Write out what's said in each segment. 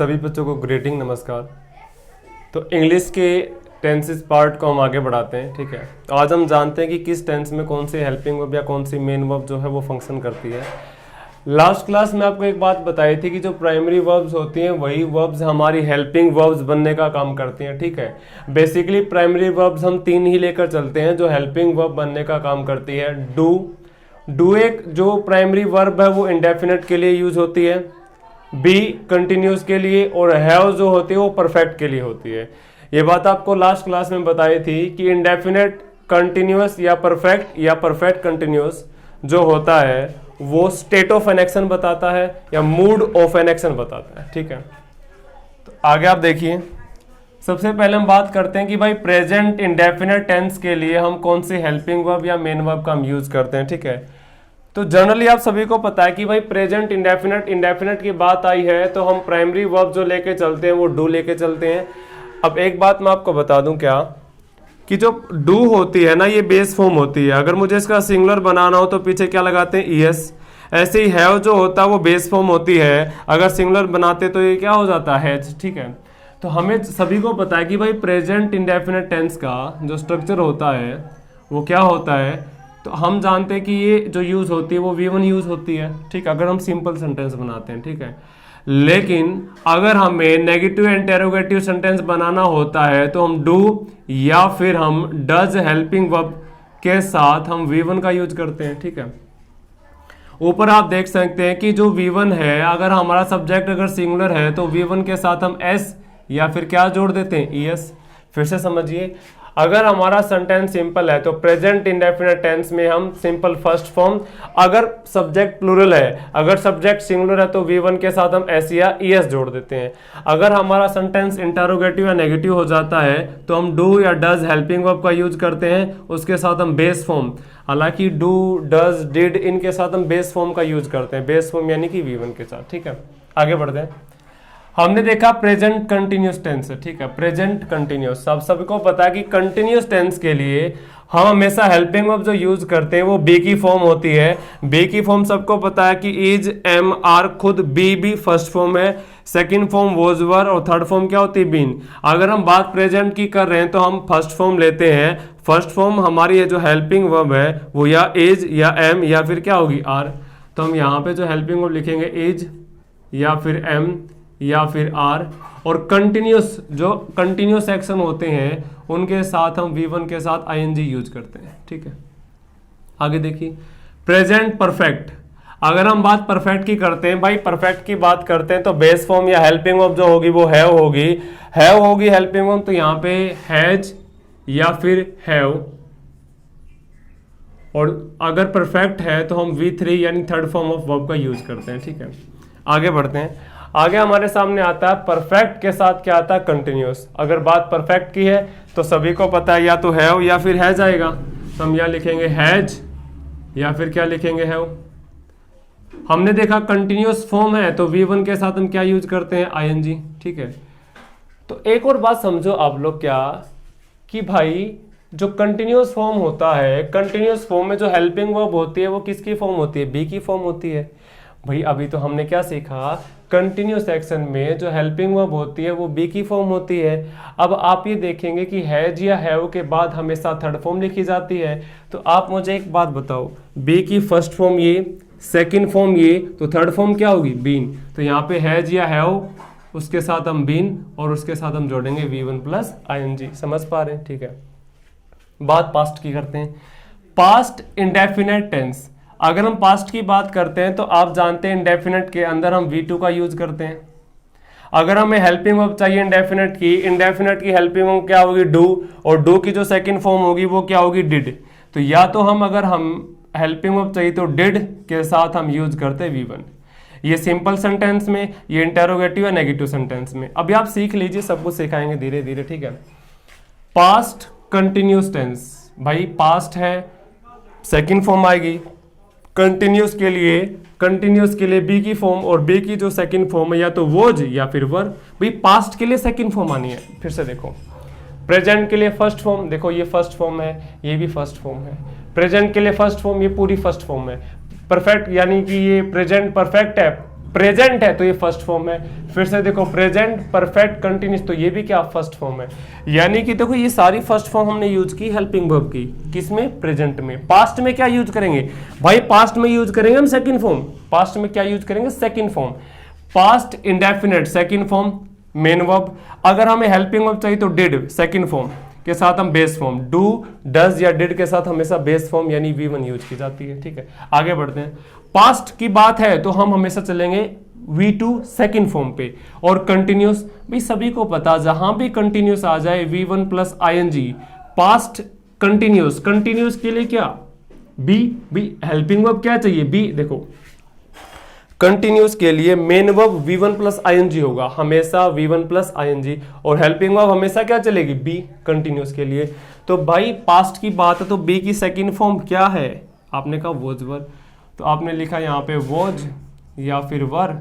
सभी बच्चों को ग्रीटिंग नमस्कार। तो इंग्लिश के टेंसेस पार्ट को हम आगे बढ़ाते हैं, ठीक है। तो आज हम जानते हैं कि किस टेंस में कौन सी हेल्पिंग वर्ब या कौन सी मेन वर्ब जो है वो फंक्शन करती है। लास्ट क्लास में आपको एक बात बताई थी कि जो प्राइमरी वर्ब्स होती हैं वही वर्ब्स हमारी हेल्पिंग वर्ब्स बनने का काम करती हैं, ठीक है। बेसिकली प्राइमरी वर्ब्स हम 3 ही लेकर चलते हैं जो हेल्पिंग वर्ब बनने का काम करती है। डू एक जो प्राइमरी वर्ब है वो इंडेफिनिट के लिए यूज होती है, बी कंटिन्यूस के लिए, और हैव जो होती है वो परफेक्ट के लिए होती है। ये बात आपको लास्ट क्लास में बताई थी कि इंडेफिनिट कंटिन्यूस या परफेक्ट कंटिन्यूस जो होता है वो स्टेट ऑफ एन एक्शन बताता है या मूड ऑफ एन एक्शन बताता है, ठीक है। तो आगे आप देखिए, सबसे पहले हम बात करते हैं कि भाई प्रेजेंट इंडेफिनिट टेंस के लिए हम कौन सी हेल्पिंग वर्ब या मेन वर्ब का हम यूज करते हैं, ठीक है। तो जनरली आप सभी को पता है कि भाई प्रेजेंट इंडेफिनिट की बात आई है तो हम प्राइमरी वर्ब जो लेके चलते हैं वो डू लेके चलते हैं। अब एक बात मैं आपको बता दूं क्या, कि जो डू होती है ना ये बेस फॉर्म होती है। अगर मुझे इसका सिंगुलर बनाना हो तो पीछे क्या लगाते हैं, ईएस। ऐसे ही हैव जो होता है वो बेस फॉर्म होती है, अगर सिंगुलर बनाते तो ये क्या हो जाता है, हैज, ठीक है। तो हमें सभी को पता है कि भाई प्रेजेंट इंडेफिनिट टेंस का जो स्ट्रक्चर होता है वो क्या होता है। तो हम जानते हैं कि ये जो यूज होती है वो V1 यूज होती है, ठीक है, अगर हम सिंपल सेंटेंस बनाते हैं, ठीक है। लेकिन अगर हमें नेगेटिव इंटेरोगेटिव सेंटेंस बनाना होता है तो हम डू या फिर हम डज हेल्पिंग वर्ब के साथ हम V1 का यूज करते हैं, ठीक है। ऊपर आप देख सकते हैं कि जो V1 है, अगर हमारा सब्जेक्ट अगर सिंगुलर है तो V1 के साथ हम S या फिर क्या जोड़ देते हैं, ES। फिर से समझिए, अगर हमारा सेंटेंस सिंपल है तो प्रेजेंट इंडेफिनिट टेंस में हम सिंपल फर्स्ट फॉर्म, अगर सब्जेक्ट प्लूरल है, अगर सब्जेक्ट सिंगुलर है तो V1 के साथ हम S या ES जोड़ देते हैं। अगर हमारा सेंटेंस इंटरोगेटिव या नेगेटिव हो जाता है तो हम डू या डज हेल्पिंग वर्ब का यूज करते हैं, उसके साथ हम बेस फॉर्म, हालांकि डू डज डिड इनके साथ हम बेस फॉर्म का यूज करते हैं, बेस फॉर्म यानी कि V1 के साथ, ठीक है। आगे बढ़ते हैं, हमने देखा प्रेजेंट कंटिन्यूस टेंस है, ठीक है। प्रेजेंट कंटिन्यूस, सबको पता है कि कंटिन्यूस टेंस के लिए हम हमेशा हेल्पिंग वर्ब जो यूज करते हैं वो बी की फॉर्म होती है। बी की फॉर्म सबको पता है कि इज, एम, आर, खुद बी भी फर्स्ट फॉर्म है, सेकंड फॉर्म वॉज, वर, और थर्ड फॉर्म क्या होती है, बीन। अगर हम बात प्रेजेंट की कर रहे हैं तो हम फर्स्ट फॉर्म लेते हैं। फर्स्ट फॉर्म हमारी ये जो हेल्पिंग वर्ब है वो या इज या एम या फिर क्या होगी, आर। तो हम यहाँ पे जो हेल्पिंग वर्ब लिखेंगे इज या फिर एम या फिर आर, और कंटिन्यूस जो कंटिन्यूस एक्शन होते हैं उनके साथ हम V1 के साथ ING यूज करते हैं, ठीक है। आगे देखिए, प्रेजेंट परफेक्ट, अगर हम बात परफेक्ट की करते हैं, भाई परफेक्ट की बात करते हैं तो बेस फॉर्म या हेल्पिंग वर्ब जो होगी वो हैव होगी हेल्पिंग वर्ब, तो यहाँ पे हैज या फिर हैव, और अगर परफेक्ट है तो हम V3 यानी थर्ड फॉर्म ऑफ वर्ब का यूज करते हैं, ठीक है। आगे बढ़ते हैं, आगे हमारे सामने आता है परफेक्ट के साथ क्या आता है, कंटिन्यूस। अगर बात परफेक्ट की है तो सभी को पता है या तो हैव या फिर हैज आएगा, तो हम यहाँ लिखेंगे हैज या फिर क्या लिखेंगे, हैव। हमने देखा कंटिन्यूस फॉर्म है तो V1 के साथ हम क्या यूज करते हैं, ING, ठीक है। तो एक और बात समझो आप लोग क्या, कि भाई जो कंटिन्यूस फॉर्म होता है, कंटिन्यूस फॉर्म में जो हेल्पिंग वर्ब होती है वो किसकी फॉर्म होती है, बी की फॉर्म होती है। भाई अभी तो हमने क्या सीखा, कंटिन्यूस एक्शन में जो हेल्पिंग वर्ब होती है वो बी की फॉर्म होती है। अब आप ये देखेंगे कि हैज या हैव के बाद हमेशा थर्ड फॉर्म लिखी जाती है। तो आप मुझे एक बात बताओ, बी की फर्स्ट फॉर्म ये, सेकंड फॉर्म ये, तो थर्ड फॉर्म क्या होगी, बीन। तो यहाँ पे हैज या हैव, उसके साथ हम बीन और उसके साथ हम जोड़ेंगे V1 प्लस ING। समझ पा रहे हैं, ठीक है। बात पास्ट की करते हैं, पास्ट इंडेफिनिट टेंस। अगर हम पास्ट की बात करते हैं तो आप जानते हैं इंडेफिनिट के अंदर हम V2 का यूज करते हैं। अगर हमें हेल्पिंग वर्ब चाहिए इंडेफिनिट की हेल्पिंग वर्ब क्या होगी, डू, और डू की जो सेकंड फॉर्म होगी वो क्या होगी, डिड। तो या तो हम अगर हम हेल्पिंग वर्ब चाहिए तो डिड के साथ हम यूज करते हैं V1, ये सिंपल सेंटेंस में, ये इंटेरोगेटिव या नेगेटिव सेंटेंस में। अभी आप सीख लीजिए, सब कुछ सिखाएंगे धीरे धीरे, ठीक है। पास्ट कंटिन्यूस टेंस, भाई पास्ट है, सेकंड फॉर्म आएगी। कंटिन्यूस के लिए बी की फॉर्म, और बी की जो सेकंड फॉर्म है या तो वोज या फिर वर। भाई पास्ट के लिए सेकंड फॉर्म आनी है। फिर से देखो, प्रेजेंट के लिए फर्स्ट फॉर्म, देखो ये फर्स्ट फॉर्म है, ये भी फर्स्ट फॉर्म है। प्रेजेंट के लिए फर्स्ट फॉर्म, ये पूरी फर्स्ट फॉर्म है। परफेक्ट यानी कि ये प्रेजेंट परफेक्ट है, प्रेजेंट है तो ये फर्स्ट फॉर्म है। फिर से देखो प्रेजेंट परफेक्ट कंटिन्यूस, तो ये भी क्या फर्स्ट फॉर्म है। यानी कि देखो ये सारी फर्स्ट फॉर्म हमने यूज की हेल्पिंग वर्ब की, किसमें, प्रेजेंट में। पास्ट में क्या यूज करेंगे भाई, पास्ट में यूज करेंगे हम सेकंड फॉर्म। पास्ट में क्या यूज करेंगे, second form. Past indefinite second form main verb. अगर हमें हेल्पिंग वर्ब चाहिए तो डिड सेकंड फॉर्म के साथ हम बेस फॉर्म, डू डज या डिड के साथ हमेशा बेस फॉर्म यानी V1 यूज की जाती है। ठीक है, आगे बढ़ते हैं। पास्ट की बात है तो हम हमेशा चलेंगे V2 सेकंड फॉर्म पे। और कंटिन्यूस भी सभी को पता, जहां भी कंटिन्यूस आ जाए V1 plus ing, past continuous. Continuous के लिए क्या, बी हेल्पिंग वर्ब क्या चाहिए, बी। देखो कंटिन्यूस के लिए main verb V1 plus ing होगा, हमेशा V1 प्लस ing। और हेल्पिंग वर्ब हमेशा क्या चलेगी, बी कंटिन्यूस के लिए। तो भाई पास्ट की बात है तो बी की सेकंड फॉर्म क्या है, आपने कहा वॉज वर, तो आपने लिखा यहाँ पे वॉज या फिर वर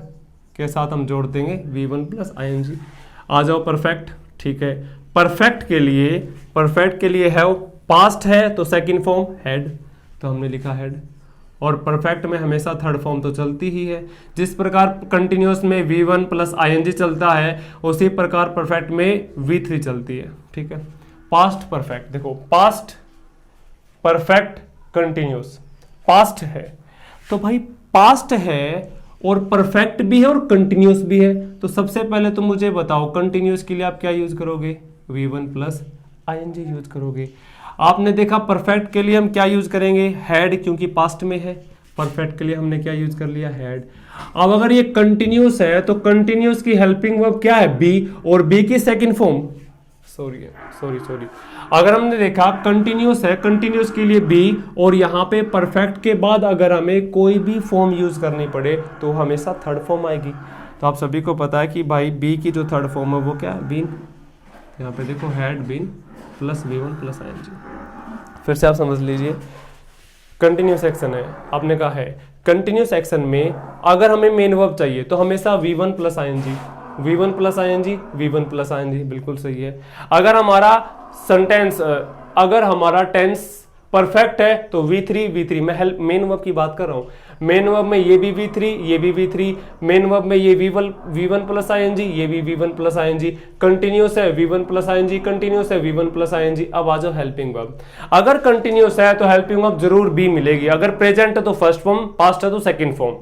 के साथ हम जोड़ देंगे V1 प्लस ing। आ जाओ परफेक्ट। ठीक है, परफेक्ट के लिए हैव, पास्ट है तो सेकंड फॉर्म हैड, तो हमने लिखा हैड। और परफेक्ट में हमेशा थर्ड फॉर्म तो चलती ही है। जिस प्रकार कंटिन्यूस में V1 प्लस ing चलता है उसी प्रकार परफेक्ट में V3 चलती है। ठीक है, पास्ट परफेक्ट, देखो पास्ट परफेक्ट कंटिन्यूस, पास्ट है तो भाई पास्ट है और परफेक्ट भी है और कंटिन्यूस भी है। तो सबसे पहले तो मुझे बताओ कंटिन्यूस के लिए आप क्या यूज करोगे, V1 प्लस ing यूज करोगे। आपने देखा परफेक्ट के लिए हम क्या यूज करेंगे, हैड, क्योंकि पास्ट में है। परफेक्ट के लिए हमने क्या यूज कर लिया, हैड। अब अगर ये कंटिन्यूस है तो कंटिन्यूस की हेल्पिंग वर्ब क्या है, बी, और बी की सेकंड फॉर्म, सॉरी अगर हमने देखा कंटिन्यूस है, कंटिन्यूस के लिए बी, और यहाँ पे परफेक्ट के बाद अगर हमें कोई भी फॉर्म यूज करनी पड़े तो हमेशा थर्ड फॉर्म आएगी। तो आप सभी को पता है कि भाई बी की जो थर्ड फॉर्म है वो क्या है, बीन। यहाँ पे देखो had been plus V1 plus ing। फिर से आप समझ लीजिए कंटिन्यूस एक्शन है, आपने कहा है कंटिन्यूस एक्शन में अगर हमें मेन वर्ब चाहिए तो हमेशा V1 plus ing, V1 plus ing, V1 plus ing, बिल्कुल सही है। अगर हमारा सेंटेंस, अगर हमारा टेंस परफेक्ट है तो V3 मैं हेल्प मेन वर्ब की बात कर रहा हूँ। मेन वर्ब में ये भी V3, ये भी V3, मेन वर्ब में ये V1 प्लस ing, ये भी V1 प्लस ing, कंटिन्यूस है V1 प्लस ing, कंटिन्यूस है V1 प्लस ing। अब आ जाओ हेल्पिंग वर्ब। अगर कंटिन्यूस है तो हेल्पिंग वर्ब जरूर बी मिलेगी। अगर प्रेजेंट है तो फर्स्ट फॉर्म, पास्ट है तो सेकंड फॉर्म।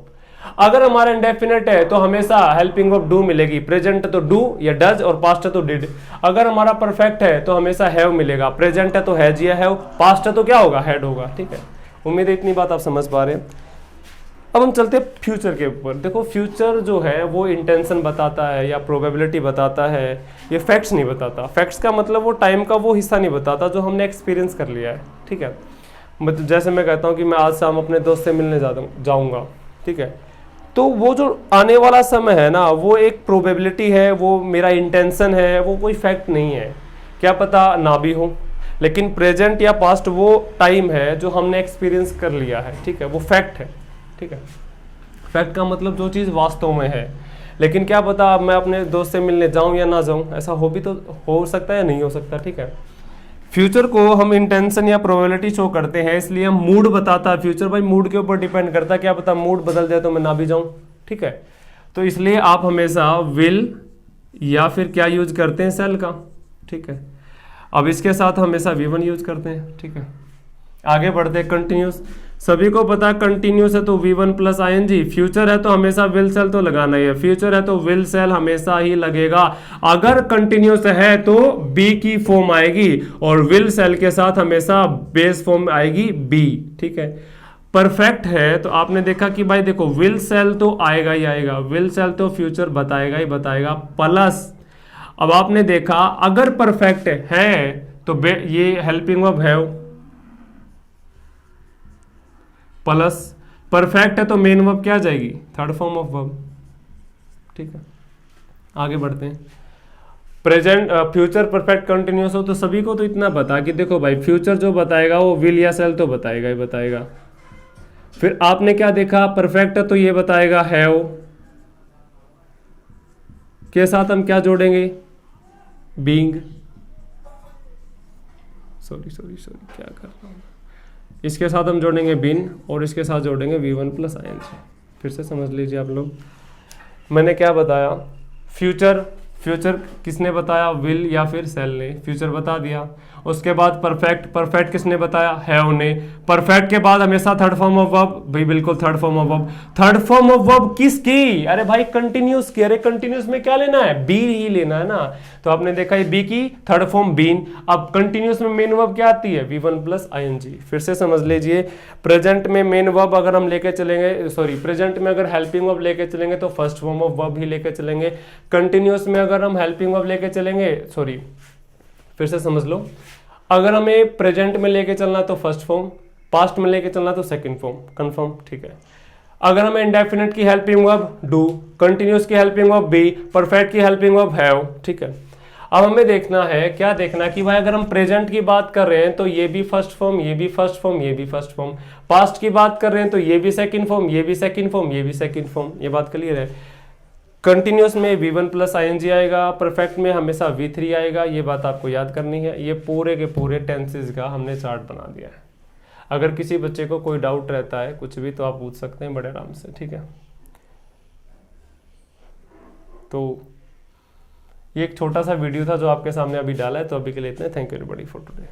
अगर हमारा इंडेफिनेट है तो हमेशा हेल्पिंग वर्ब डू मिलेगी, प्रेजेंट है तो डू या डज, और पास्ट है तो डिड। अगर हमारा परफेक्ट है तो हमेशा हैव मिलेगा, प्रेजेंट है तो हैज या हैव, पास्ट है तो क्या होगा, हैड होगा। ठीक है, उम्मीद है इतनी बात आप समझ पा रहे हैं। अब हम चलते हैं फ्यूचर के ऊपर। देखो फ्यूचर जो है वो इंटेंशन बताता है या प्रोबेबिलिटी बताता है, ये फैक्ट्स नहीं बताता। फैक्ट्स का मतलब वो टाइम का वो हिस्सा नहीं बताता जो हमने एक्सपीरियंस कर लिया है। ठीक है, मतलब जैसे मैं कहता हूँ कि मैं आज शाम अपने दोस्त से मिलने जाऊँगा, ठीक है, तो वो जो आने वाला समय है ना वो एक प्रोबेबिलिटी है, वो मेरा इंटेंशन है, वो कोई फैक्ट नहीं है। क्या पता ना भी हो, लेकिन प्रेजेंट या पास्ट वो टाइम है जो हमने एक्सपीरियंस कर लिया है। ठीक है, वो फैक्ट है। ठीक है, फैक्ट का मतलब जो चीज़ वास्तव में है। लेकिन क्या पता मैं अपने दोस्त से मिलने जाऊं या ना जाऊं, ऐसा हो भी तो हो सकता है या नहीं हो सकता। ठीक है, फ्यूचर को हम इंटेंशन या प्रोबेबिलिटी शो करते हैं, इसलिए हम मूड बताता है फ्यूचर। भाई मूड के ऊपर डिपेंड करता है, क्या पता मूड बदल जाए तो मैं ना भी जाऊं। ठीक है, तो इसलिए आप हमेशा विल या फिर क्या यूज करते हैं, सेल का। ठीक है, अब इसके साथ हमेशा V1 यूज करते हैं। ठीक है, आगे बढ़ते हैं। कंटिन्यूस, सभी को पता कंटिन्यूस है तो V1 प्लस ing, फ्यूचर है तो हमेशा विल सेल तो लगाना ही है, फ्यूचर है तो विल सेल हमेशा ही लगेगा। अगर कंटिन्यूस है तो बी की फॉर्म आएगी और विल सेल के साथ हमेशा बेस फॉर्म आएगी बी। ठीक है, परफेक्ट है तो आपने देखा कि भाई देखो विल सेल तो आएगा ही आएगा, विल सेल तो फ्यूचर बताएगा ही बताएगा, प्लस अब आपने देखा अगर परफेक्ट है तो ये हेल्पिंग वर्ब है, प्लस परफेक्ट है तो मेन वर्ब क्या आ जाएगी, थर्ड फॉर्म ऑफ वर्ब। ठीक है, आगे बढ़ते हैं। प्रेजेंट फ्यूचर परफेक्ट कंटिन्यूस हो तो सभी को तो इतना बता कि देखो भाई फ्यूचर जो बताएगा वो विल या सेल तो बताएगा ही बताएगा। फिर आपने क्या देखा, परफेक्ट है तो ये बताएगा हैव के साथ हम क्या जोड़ेंगे, बीइंग। सॉरी क्या कर रहा हूं, इसके साथ हम जोड़ेंगे बीन और इसके साथ जोड़ेंगे V1 प्लस ing। फिर से समझ लीजिए आप लोग, मैंने क्या बताया, फ्यूचर, फ्यूचर किसने बताया, विल या फिर सेल ने, फ्यूचर बता दिया। उसके बाद परफेक्ट, परफेक्ट किसने बताया, हैव ने। परफेक्ट के बाद हमेशा थर्ड फॉर्म ऑफ वर्ब, भाई बिल्कुल third form of verb. Third form of verb किसकी, अरे भाई कंटिन्यूस की। अरे कंटिन्यूस में क्या लेना है, बी ही लेना है ना। तो आपने देखा ये बी की थर्ड फॉर्म बीन। अब कंटिन्यूस में मेन वर्ब क्या आती है, V1 प्लस ING। फिर से समझ लीजिए, प्रेजेंट में मेन वर्ब अगर हम लेके चलेंगे, सॉरी प्रेजेंट में अगर हेल्पिंग वर्ब लेके चलेंगे तो फर्स्ट फॉर्म ऑफ वर्ब ही लेके चलेंगे। कंटिन्यूस में अगर हम हेल्पिंग वर्ब लेके चलेंगे, सॉरी फिर से समझ लो, अगर हमें प्रेजेंट में लेके चलना तो फर्स्ट फॉर्म, पास्ट में लेके चलना तो सेकंड फॉर्म, कंफर्म, ठीक है। अगर हमें इंडेफिनिट की हेल्पिंग वर्ब डू, कंटिन्यूस की हेल्पिंग वर्ब बी, परफेक्ट की हेल्पिंग वर्ब हैव, ठीक है। अब हमें देखना है, क्या देखना कि भाई अगर हम प्रेजेंट की बात कर रहे हैं तो ये भी फर्स्ट फॉर्म, ये भी फर्स्ट फॉर्म, ये भी फर्स्ट फॉर्म। पास्ट की बात कर रहे हैं तो ये भी सेकंड फॉर्म, ये भी सेकंड फॉर्म, ये भी सेकंड फॉर्म। ये बात क्लियर है। कंटिन्यूस में V1 प्लस ING आएगा, परफेक्ट में हमेशा V3 आएगा। ये बात आपको याद करनी है। ये पूरे के पूरे टेंसेस का हमने चार्ट बना दिया है। अगर किसी बच्चे को कोई डाउट रहता है कुछ भी तो आप पूछ सकते हैं बड़े आराम से, ठीक है। तो ये एक छोटा सा वीडियो था जो आपके सामने अभी डाला है, तो अभी के लिए इतना। Thank you everybody for today.